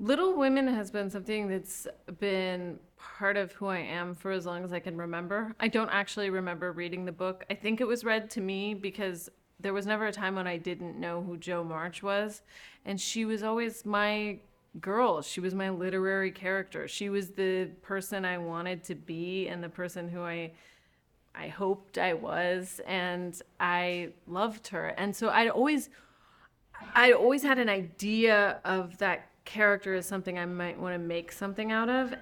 Little Women has been something that's been part of who I am for as long as I can remember. I don't actually remember reading the book. I think it was read to me because there was never a time when I didn't know who Jo March was. And she was always my girl. She was my literary character. She was the person I wanted to be and the person who I hoped I was. And I loved her. And so I always had an idea of that character as something I might want to make something out of.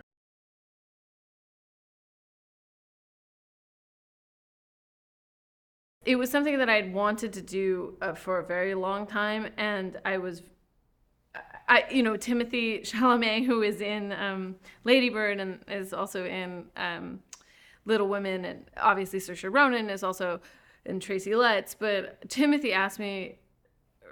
It was something that I'd wanted to do for a very long time, and Timothée Chalamet, who is in Lady Bird and is also in Little Women, and obviously Saoirse Ronan is also in Tracy Letts, but Timothy asked me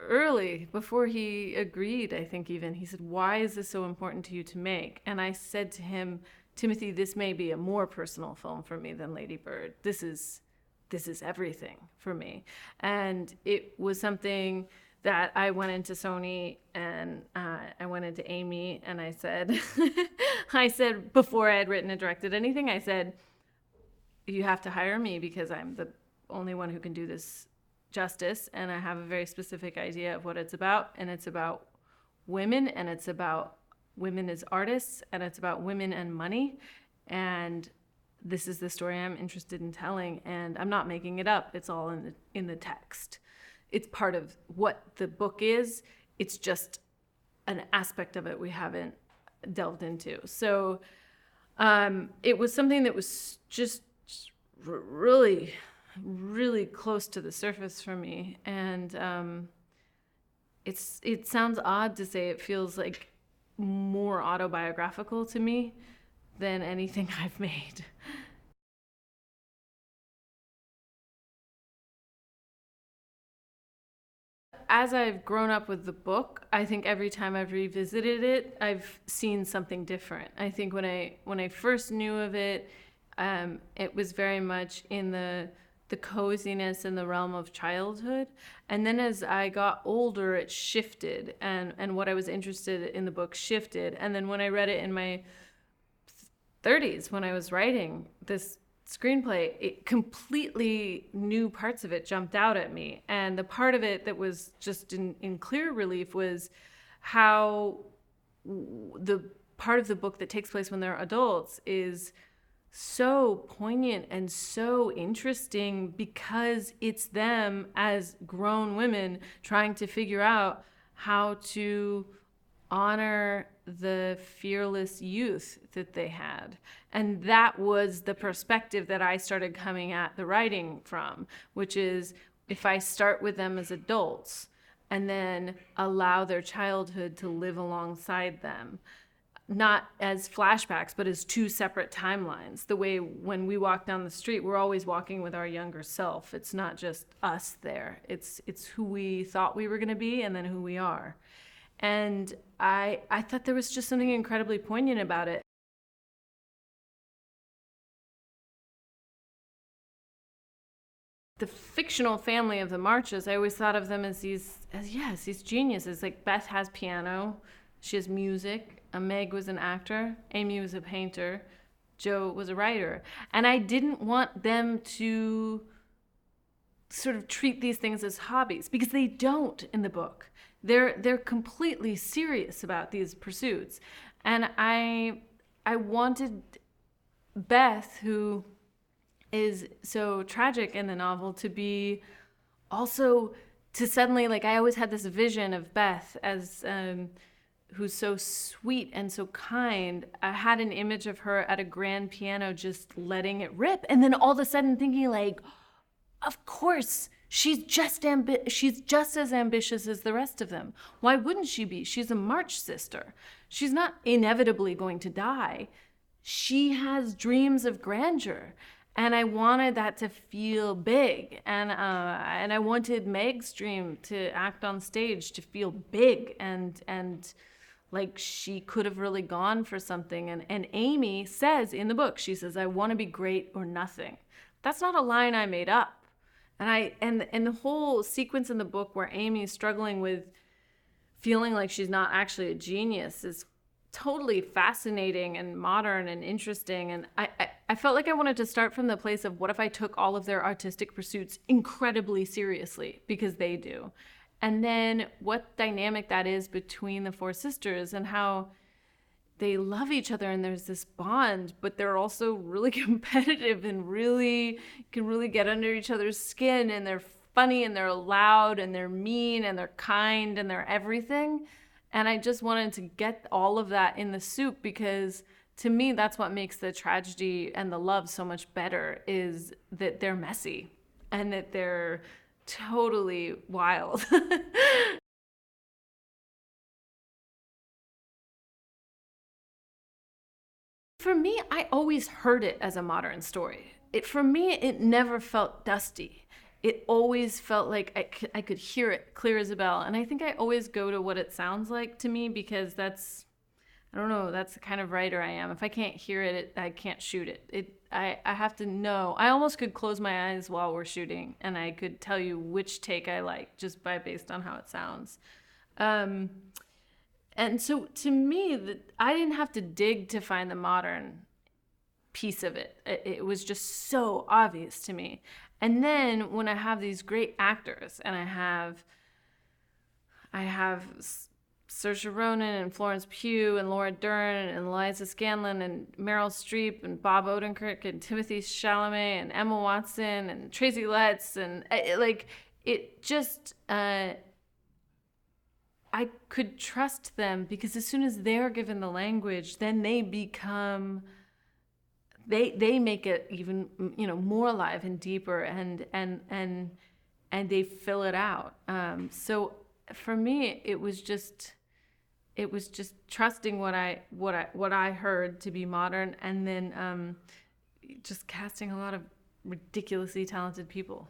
early, before he agreed, I think even, he said, why is this so important to you to make? And I said to him, Timothy, this may be a more personal film for me than Lady Bird. This is everything for me. And it was something that I went into Sony and I went into Amy and I said, before I had written and directed anything, I said, you have to hire me because I'm the only one who can do this justice, and I have a very specific idea of what it's about, and it's about women, and it's about women as artists, and it's about women and money, and this is the story I'm interested in telling, and I'm not making it up. It's all in the text. It's part of what the book is. It's just an aspect of it we haven't delved into. So it was something that was just really, really close to the surface for me, and it sounds odd to say it feels like more autobiographical to me than anything I've made. As I've grown up with the book, I think every time I've revisited it, I've seen something different. I think when I first knew of it, it was very much in the coziness in the realm of childhood. And then as I got older, it shifted, and what I was interested in the book shifted. And then when I read it in my 30s, when I was writing this screenplay, it completely new parts of it jumped out at me. And the part of it that was just in clear relief was how the part of the book that takes place when they're adults is so poignant and so interesting because it's them as grown women trying to figure out how to honor the fearless youth that they had. And that was the perspective that I started coming at the writing from, which is if I start with them as adults and then allow their childhood to live alongside them, not as flashbacks, but as two separate timelines. The way when we walk down the street, we're always walking with our younger self. It's not just us there. It's who we thought we were going to be and then who we are. And I thought there was just something incredibly poignant about it. The fictional family of the Marches, I always thought of them as these geniuses. Like Beth has piano, she has music, Meg was an actor, Amy was a painter, Jo was a writer. And I didn't want them to sort of treat these things as hobbies, because they don't in the book. They're completely serious about these pursuits. And I wanted Beth, who is so tragic in the novel, to be also, to suddenly, like, I always had this vision of Beth as who's so sweet and so kind. I had an image of her at a grand piano just letting it rip, and then all of a sudden thinking, like, of course, she's just as ambitious as the rest of them. Why wouldn't she be? She's a March sister. She's not inevitably going to die. She has dreams of grandeur. And I wanted that to feel big. And I wanted Meg's dream to act on stage to feel big and like she could have really gone for something. And Amy says in the book, she says, I want to be great or nothing. That's not a line I made up. And the whole sequence in the book where Amy is struggling with feeling like she's not actually a genius is totally fascinating and modern and interesting. And I felt like I wanted to start from the place of what if I took all of their artistic pursuits incredibly seriously, because they do. And then what dynamic that is between the four sisters and how they love each other and there's this bond, but they're also really competitive and really can really get under each other's skin, and they're funny and they're loud and they're mean and they're kind and they're everything. And I just wanted to get all of that in the soup, because to me, that's what makes the tragedy and the love so much better, is that they're messy and that they're totally wild. For me, I always heard it as a modern story. For me, it never felt dusty. It always felt like I could hear it clear as a bell. And I think I always go to what it sounds like to me, because I don't know, that's the kind of writer I am. If I can't hear it, I can't shoot it. I have to know. I almost could close my eyes while we're shooting, and I could tell you which take I like just based on how it sounds. And so to me, I didn't have to dig to find the modern piece of it. It was just so obvious to me. And then when I have these great actors, and I have Saoirse Ronan and Florence Pugh and Laura Dern and Eliza Scanlen and Meryl Streep and Bob Odenkirk and Timothée Chalamet and Emma Watson and Tracy Letts, and it just I could trust them, because as soon as they're given the language, then they become they make it even more alive and deeper, and they fill it out. So for me, it was just trusting what I heard to be modern, and then just casting a lot of ridiculously talented people.